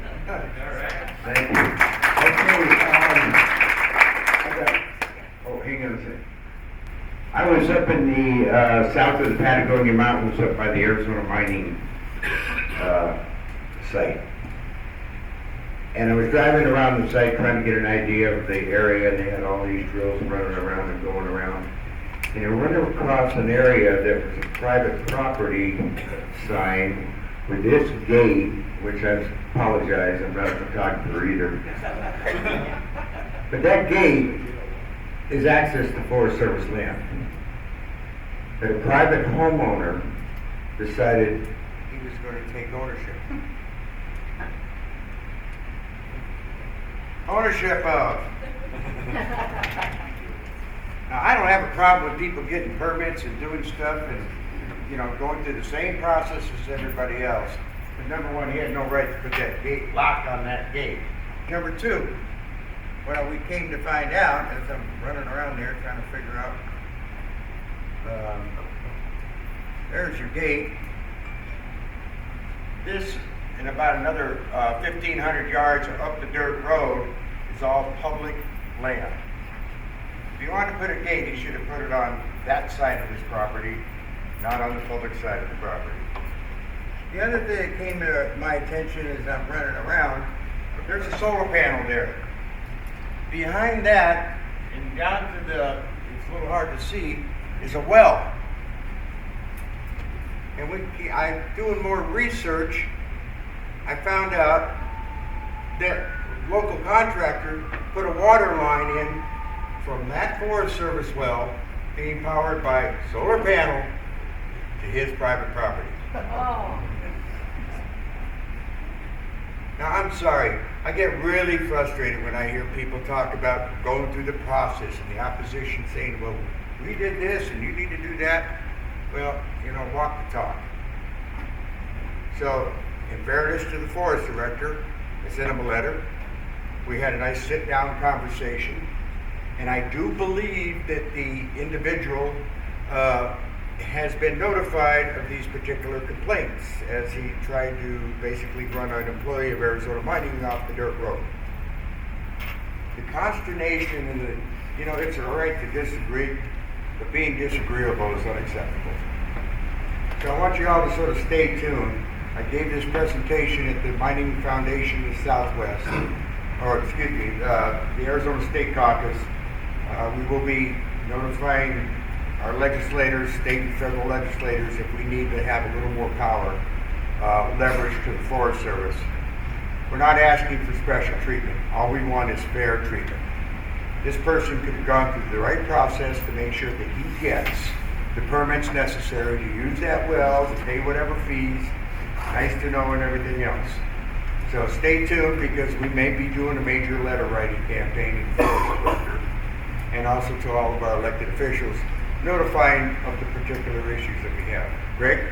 Thank you. Okay, hang on a second. I was up in the south of the Patagonia Mountains, up by the Arizona mining site. And I was driving around the site trying to get an idea of the area, and they had all these drills running around and going around. And I ran across an area that was a private property sign with this gate, which I apologize, I'm not a photographer either. But that gate is access to Forest Service land. But a private homeowner decided
He was going to take ownership. Ownership of. Now, I don't have a problem with people getting permits and doing stuff and, going through the same process as everybody else. But number one, he had no right to put that gate, lock on that gate. Number two, well, we came to find out, as I'm running around there trying to figure out, there's your gate. This, and about another 1,500 yards up the dirt road, is all public land. If you want to put a gate, he should have put it on that side of his property, not on the public side of the property. The other thing that came to my attention as I'm running around, there's a solar panel there. Behind that, and down to it's a little hard to see, is a well. And I'm doing more research, I found out that local contractor put a water line in from that Forest Service well being powered by solar panel to his private property.
Oh.
Now, I'm sorry, I get really frustrated when I hear people talk about going through the process and the opposition saying, well, we did this and you need to do that. Well, walk the talk. So, in fairness to the forest director, I sent him a letter. We had a nice sit-down conversation. And I do believe that the individual has been notified of these particular complaints as he tried to basically run an employee of Arizona Mining off the dirt road. the consternation and the, you know, it's all right to disagree, but being disagreeable is unacceptable. So I want you all to sort of stay tuned. I gave this presentation at the Mining Foundation of the Southwest, or excuse me, the Arizona State Caucus. We will be notifying our legislators, state and federal legislators, if we need to have a little more power, leverage to the Forest Service. We're not asking for special treatment. All we want is fair treatment. This person could have gone through the right process to make sure that he gets the permits necessary to use that well, to pay whatever fees, nice to know, and everything else. So stay tuned, because we may be doing a major letter writing campaign in the Forest Director, and also to all of our elected officials, notifying of the particular issues that we have. Greg?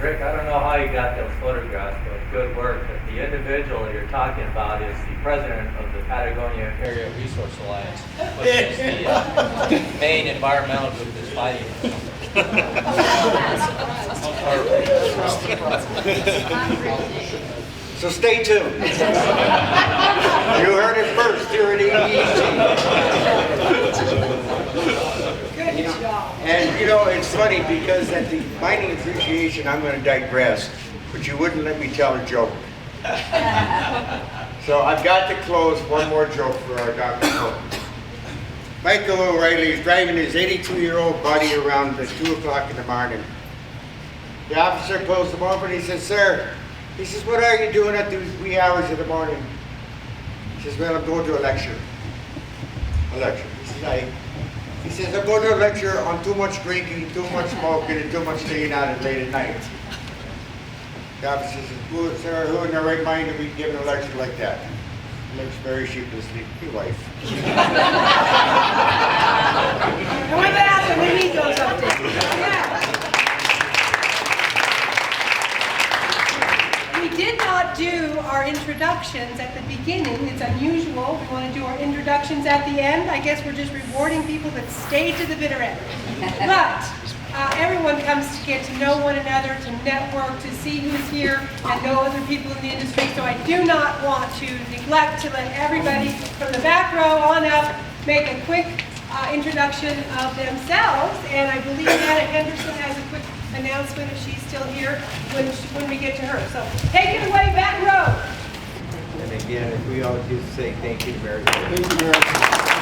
Rick, I don't know how you got those photographs, but good work. But the individual that you're talking about is the president of the Patagonia Area Resource Alliance, which is the main environmental group that's fighting.
So stay tuned. You heard it first here at AEC.
Good job.
And you know, it's funny because at the mining appreciation, I'm going to digress, but you wouldn't let me tell a joke. So I've got to close one more joke for our Dr. Poulton. Michael O'Reilly is driving his 82-year-old buddy around at 2 o'clock in the morning. The officer pulls him over and he says, "Sir," he says, "what are you doing at these wee hours of the morning?" He says, "Well, I'm going to a lecture." A lecture. He says, "I'm going to a lecture on too much drinking, too much smoking, and too much staying out at late at night." The officer says, "Sir, who in their right mind would be giving a lecture like that?" He looks very sheepishly. "Your wife."
And with that, the meeting goes up there. Yeah. We did not do our introductions at the beginning. It's unusual. We want to do our introductions at the end. I guess we're just rewarding people that stayed to the bitter end. But everyone comes to get to know one another, to network, to see who's here, and know other people in the industry. So I do not want to neglect to let everybody from the back row on up make a quick introduction of themselves. And I believe Anna Henderson has a quick announcement if she's still here when we get to her. So take it away, back row.
And again, if we all just say thank you very much.
Thank you very much.